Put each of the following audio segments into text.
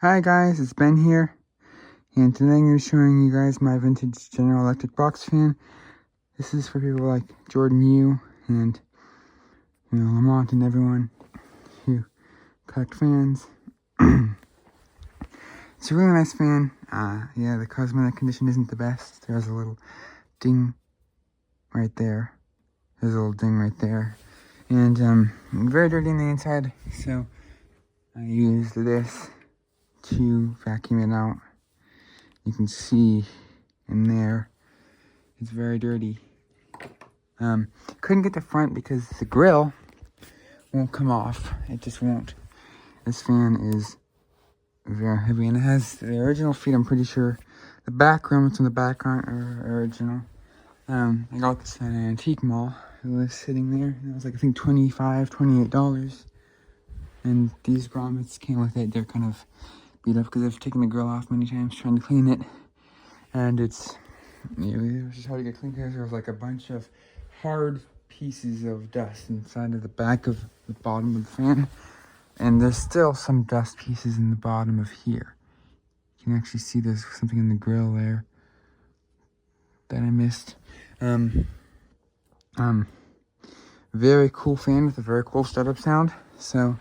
Hi guys, it's Ben here, and today I'm going to be showing you guys my vintage General Electric box fan. This is for people like Jordan Yu and Lamont and everyone who collect fans. It's a really nice fan. Yeah, the cosmetic condition isn't the best. There's a little ding right there. There's a little ding right there, and very dirty on the inside. So I used this to vacuum it out. You can see in there, it's very dirty. Couldn't get the front because the grill won't come off. It just won't. This fan is very heavy, and it has the original feet, I'm pretty sure. The back grommets on the back aren't original. I got this at an antique mall. It was sitting there, and it was like, I think $25, $28. And these grommets came with it. They're kind of beat up because I've taken the grill off many times trying to clean it. And it's, it was just hard to get clean because there was like a bunch of hard pieces of dust inside of the back of the bottom of the fan. And there's still some dust pieces in the bottom of here. You can actually see there's something in the grill there that I missed. Very cool fan with a very cool startup sound. So,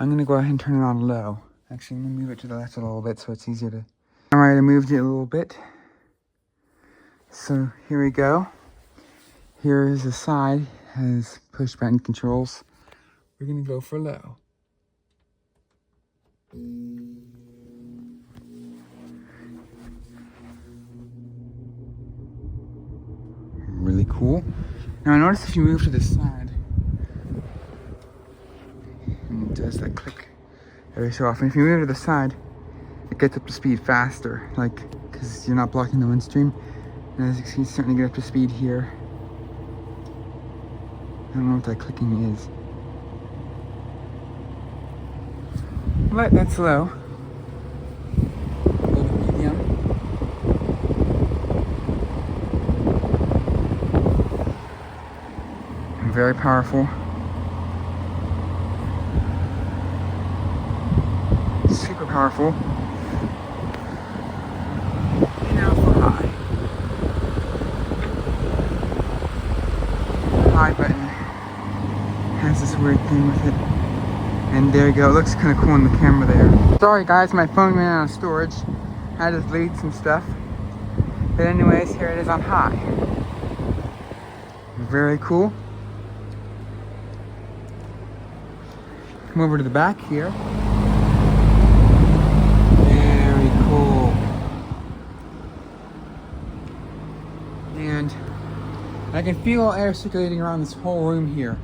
I'm gonna go ahead and turn it on low. Actually, I'm gonna move it to the left a little bit so it's easier to... Alright, I moved it a little bit. So, here we go. Here is the side, has push button controls. We're gonna go for low. Really cool. Now, I noticed if you move to the side, and it does that click every so often. If you move to the side, it gets up to speed faster, like, because you're not blocking the windstream. And as you can see, it's starting to get up to speed here. I don't know what that clicking is, but that's low. A little bit medium. Very powerful. Super powerful. And now for high. The high button has this weird thing with it. And there you go. It looks kind of cool in the camera there. Sorry guys, my phone ran out of storage. I had to delete some stuff. But anyways, here it is on high. Very cool. Come over to the back here. Very cool. And I can feel air circulating around this whole room here.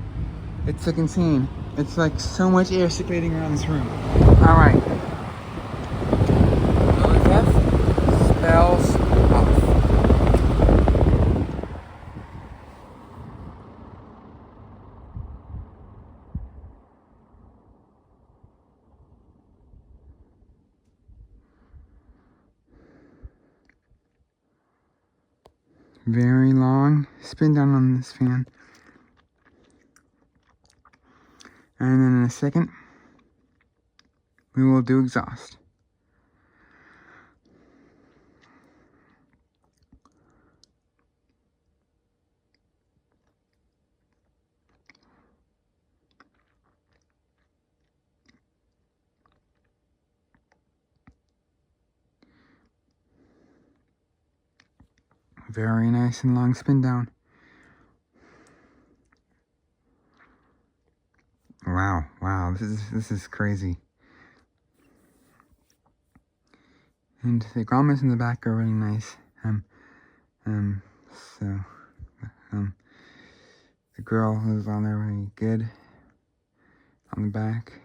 It's like insane. It's like so much air circulating around this room. Alright. OSF spells off. Very long spin down on this fan. And then in a second, we will do exhaust. Very nice and long spin down. Wow, this is crazy. And the grommets in the back are really nice. The grill is on there really good on the back.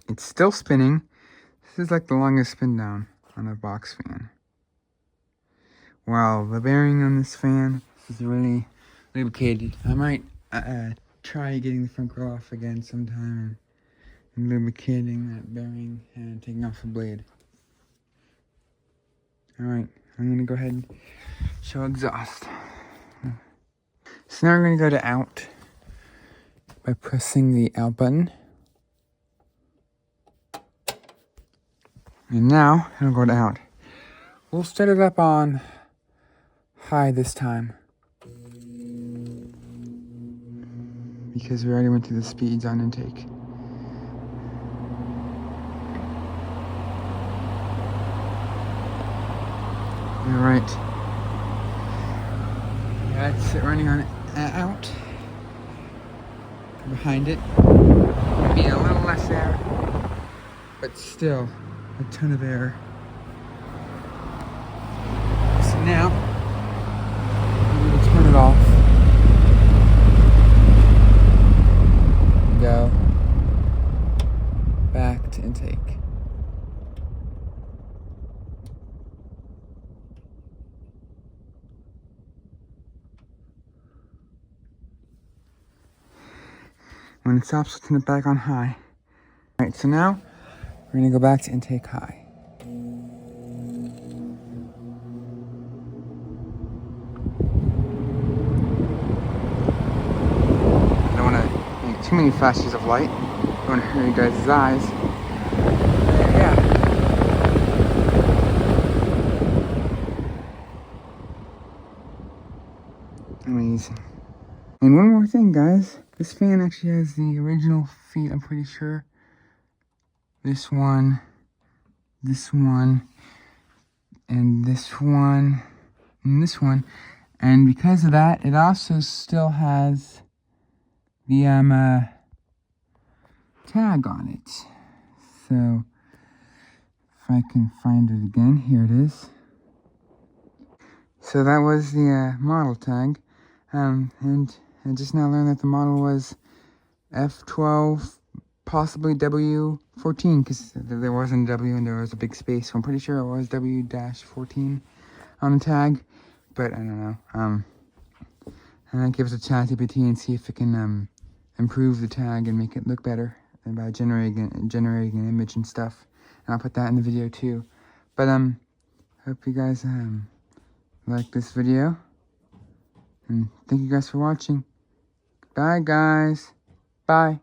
It's still spinning. This is like the longest spin down on a box fan. Wow, the bearing on this fan is really lubricated. I might try getting the front grill off again sometime and lubricating that bearing and taking off the blade. Alright, I'm gonna go ahead and show exhaust. So now we're going to go to out by pressing the out button. And now it'll go to out. We'll set it up on high this time, because we already went through the speeds on intake. Alright. That's it running on out. Behind it. Maybe a little less air, but still a ton of air. So now, I'm going to turn it off. Go back to intake. When it stops, we'll turn it back on high. Alright, so now we're going to go back to intake high. I don't want to make too many flashes of light. I don't want to hurt you guys' eyes. Yeah. Amazing. And one more thing, guys. This fan actually has the original feet, I'm pretty sure. This one, and this one, and this one. And because of that, it also still has the tag on it. So, if I can find it again, here it is. So that was the model tag. And I just now learned that the model was F12, possibly W14, because there wasn't a W and there was a big space. So I'm pretty sure it was W-14 on the tag, but I don't know. And that gives a ChatGPT and see if it can improve the tag and make it look better by generating an image and stuff. And I'll put that in the video too. But hope you guys like this video. And thank you guys for watching. Bye, guys. Bye.